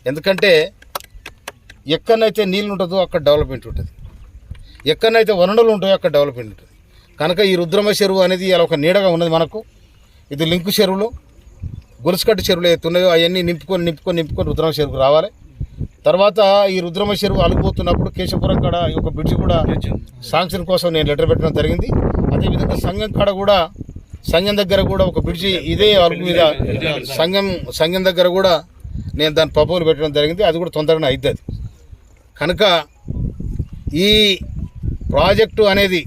ఎందుకంటే ఎక్కడనైతే నీళ్ళు ఉంటుందో అక్కడ డెవలప్మెంట్ ఉంటుంది, ఎక్కడనైతే వనరులు ఉంటాయో అక్కడ డెవలప్మెంట్ ఉంటుంది. కనుక ఈ రుద్రమ చెరువు అనేది ఇలా ఒక నీడగా ఉన్నది మనకు. ఇది లింకు చెరువులో గొలుసుకట్టు చెరువులు ఎత్తున్నాయో అవన్నీ నింపుకొని రుద్రమ చెరువుకు రావాలి. తర్వాత ఈ రుద్రమ చెరువు అలుగుపోతున్నప్పుడు కేశవపురం కాడ ఈ ఒక బ్రిడ్జ్ కూడా శాంక్షన్ కోసం నేను లెటర్ పెట్టడం జరిగింది. అదేవిధంగా సంఘం కాడ కూడా సంఘం దగ్గర కూడా ఒక బ్రిడ్జి ఇదే అలుగు మీద సంఘం దగ్గర కూడా నేను దాని ప్రపోజల్ పెట్టడం జరిగింది. అది కూడా తొందరగా అవుతుంది. కనుక ఈ ప్రాజెక్టు అనేది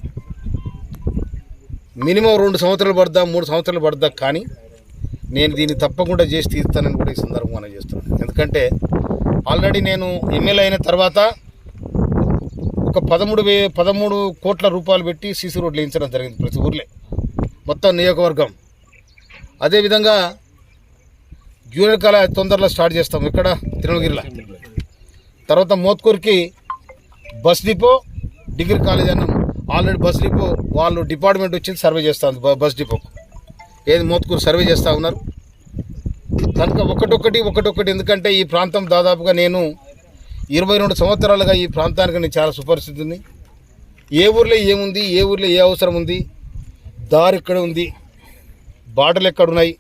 మినిమం 2 సంవత్సరాలు పడదా 3 సంవత్సరాలు పడదా, కానీ నేను దీన్ని తప్పకుండా చేసి తీస్తానని కూడా ఈ సందర్భంగా మనం చేస్తున్నాను. ఎందుకంటే ఆల్రెడీ నేను ఎమ్మెల్యే అయిన తర్వాత ఒక 13 కోట్ల రూపాయలు పెట్టి సీసీ రోడ్లు వేయించడం జరిగింది ప్రతి ఊర్లే, మొత్తం నియోజకవర్గం. అదేవిధంగా జూనియర్ కాలేజ్ తొందరలో స్టార్ట్ చేస్తాం ఇక్కడ తిరుమలగిరిలో. తర్వాత మోత్కూర్కి బస్ డిపో, డిగ్రీ కాలేజ్ అన్నాం. ఆల్రెడీ బస్ డిపో వాళ్ళు డిపార్ట్మెంట్ వచ్చింది సర్వే చేస్తూ ఉంది. బస్ డిపోకు ఏది మోత్కూరు సర్వే చేస్తూ ఉన్నారు. కనుక ఒకటొక్కటి ఎందుకంటే ఈ ప్రాంతం దాదాపుగా నేను 22 సంవత్సరాలుగా ఈ ప్రాంతానికి నేను చాలా సుపరిస్థితిని. ఏ ఊర్లో ఏముంది, ఏ ఊర్లో ఏ అవసరం ఉంది, దారి ఎక్కడ ఉంది, బాటలు ఎక్కడున్నాయి.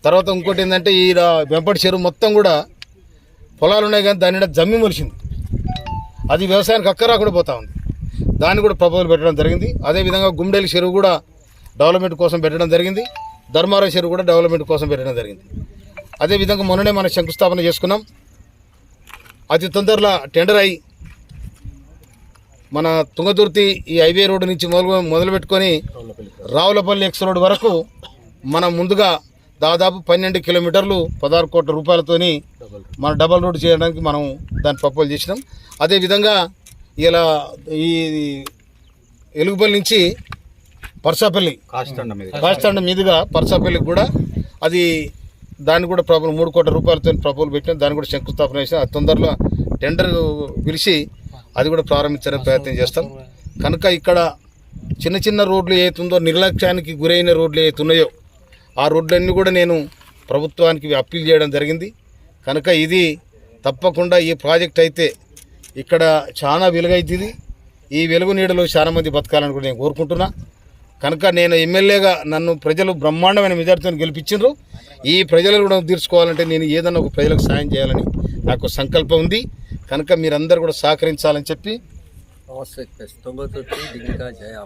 తర్వాత ఇంకోటి ఏంటంటే ఈ వెంపటి చెరువు మొత్తం కూడా పొలాలు ఉన్నాయి, కానీ దాని జమ్మి మొలిచింది. అది వ్యవసాయానికి అక్కరా కూడా పోతూ ఉంది. దాన్ని కూడా ప్రపోజల్ పెట్టడం జరిగింది. అదేవిధంగా గుండెలి చెరువు కూడా డెవలప్మెంట్ కోసం పెట్టడం జరిగింది. ధర్మారం చెరువు కూడా డెవలప్మెంట్ కోసం పెట్టడం జరిగింది. అదేవిధంగా మొన్ననే మనం శంకుస్థాపన చేసుకున్నాం. అతి తొందరలో టెండర్ అయ్యి మన తుంగతుర్తి ఈ హైవే రోడ్డు నుంచి మొదలు పెట్టుకొని రావులపల్లి ఎక్స్ రోడ్ వరకు మనం ముందుగా దాదాపు 12 కిలోమీటర్లు 16 కోట్ల రూపాయలతోని మన డబల్ రోడ్ చేయడానికి మనం దాన్ని ప్రపోజల్ చేసినాం. అదేవిధంగా ఇలా ఈ ఎలుగుపల్లి నుంచి పర్సాపల్లి కాస్తండ మీదుగా పర్సాపల్లికి కూడా అది దాన్ని కూడా 3 కోట్ల రూపాయలతో ప్రపోజల్ పెట్టినాం. దాన్ని కూడా శంకుస్థాపన చేసినాం. అది తొందరలో టెండర్ పిలిచి అది కూడా ప్రారంభించడానికి ప్రయత్నం చేస్తాం. కనుక ఇక్కడ చిన్న రోడ్లు ఏతుందో, నిర్లక్ష్యానికి గురైన రోడ్లు ఏతున్నాయో ఆ రోడ్లన్నీ కూడా నేను ప్రభుత్వానికి అప్పీల్ చేయడం జరిగింది. కనుక ఇది తప్పకుండా ఈ ప్రాజెక్ట్ అయితే ఇక్కడ చాలా వెలుగైతుంది. ఈ వెలుగు నీడలో చాలా మంది బతకాలని కూడా నేను కోరుకుంటున్నా. కనుక నేను ఎమ్మెల్యేగా నన్ను ప్రజలు బ్రహ్మాండమైన మెజార్టీతో గెలిపించారు. ఈ ప్రజలు కూడా తీర్చుకోవాలంటే నేను ఏదన్నా ఒక ప్రజలకు సాయం చేయాలని నాకు సంకల్పం ఉంది. కనుక మీరందరూ కూడా సహకరించాలని చెప్పి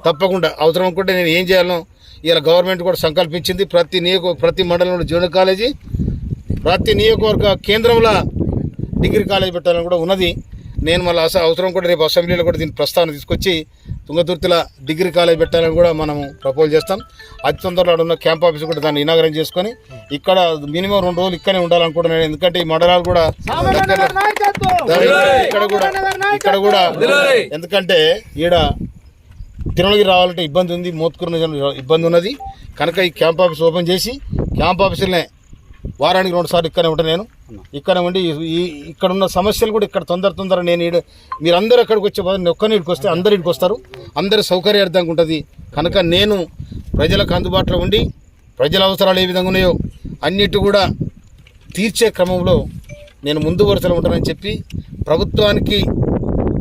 తప్పకుండా అవసరం అనుకుంటే నేను ఏం చేయాలో ఇలా గవర్నమెంట్ కూడా సంకల్పించింది. ప్రతి మండలంలో జూనియర్ కాలేజీ, ప్రతి నియోజకవర్గ కేంద్రంలో డిగ్రీ కాలేజీ పెట్టాలని కూడా ఉన్నది. నేను మళ్ళీ అవసరం కూడా రేపు అసెంబ్లీలో కూడా దీని ప్రస్తావన తీసుకొచ్చి తుంగతుర్తిలో డిగ్రీ కాలేజ్ పెట్టాలని కూడా మనము ప్రపోజ్ చేస్తాం. అతి తొందరలో ఉన్న క్యాంప్ ఆఫీస్ కూడా దాన్ని ఇనాగరేట్ చేసుకొని ఇక్కడ మినిమం 2 రోజులు ఇక్కడనే ఉండాలనుకుంటున్నాను. ఎందుకంటే ఈ మండలాలు కూడా ఇక్కడ కూడా ఎందుకంటే ఈడ తిరుమలగిరి రావాలంటే ఇబ్బంది ఉంది, మోత్కూరు ఇబ్బంది ఉన్నది. కనుక ఈ క్యాంప్ ఆఫీస్ ఓపెన్ చేసి క్యాంప్ ఆఫీసులనే వారానికి 2 సార్లు ఇక్కడనే ఉంటాను. నేను ఇక్కడ ఉండి ఇక్కడ ఉన్న సమస్యలు కూడా ఇక్కడ తొందర నేను మీరందరూ ఎక్కడికి వచ్చే బదులు నేను ఒక్కరిని ఇక్కడికి వస్తే అందరు ఇక్కడికి వస్తారు, అందరి సౌకర్యార్థంగా ఉంటుంది. కనుక నేను ప్రజలకు అందుబాటులో ఉండి ప్రజల అవసరాలు ఏ విధంగా ఉన్నాయో అన్నిటి కూడా తీర్చే క్రమంలో నేను ముందు వరుసలో ఉంటానని చెప్పి ప్రభుత్వానికి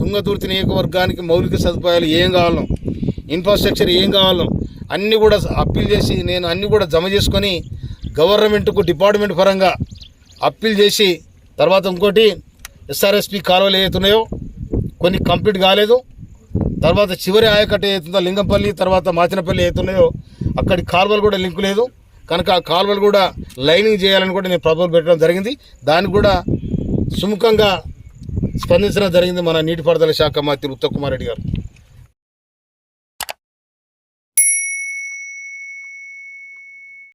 తుంగతుర్తి నియోజకవర్గానికి మౌలిక సదుపాయాలు ఏం కావాలో, ఇన్ఫ్రాస్ట్రక్చర్ ఏం కావాలో అన్నీ కూడా అప్పీల్ చేసి నేను అన్నీ కూడా జమ చేసుకొని గవర్నమెంట్కు డిపార్ట్మెంట్ పరంగా అప్పీల్ చేసి తర్వాత ఇంకోటి ఎస్ఆర్ఎస్పి కాలువలు ఏవైతున్నాయో కొన్ని కంప్లీట్ కాలేదు. తర్వాత చివరి ఆయకట్ట ఏతుందో లింగంపల్లి తర్వాత మాచినపల్లి ఏతున్నాయో అక్కడి కాలువలు కూడా లింకు లేదు. కనుక ఆ కాలువలు కూడా లైనింగ్ చేయాలని కూడా నేను ప్రపోజల్ పెట్టడం జరిగింది. దానికి కూడా సుముఖంగా స్పందించడం జరిగింది మన నీటిపారుదల శాఖ మంత్రి ఉత్తమ్ కుమార్ రెడ్డి గారు.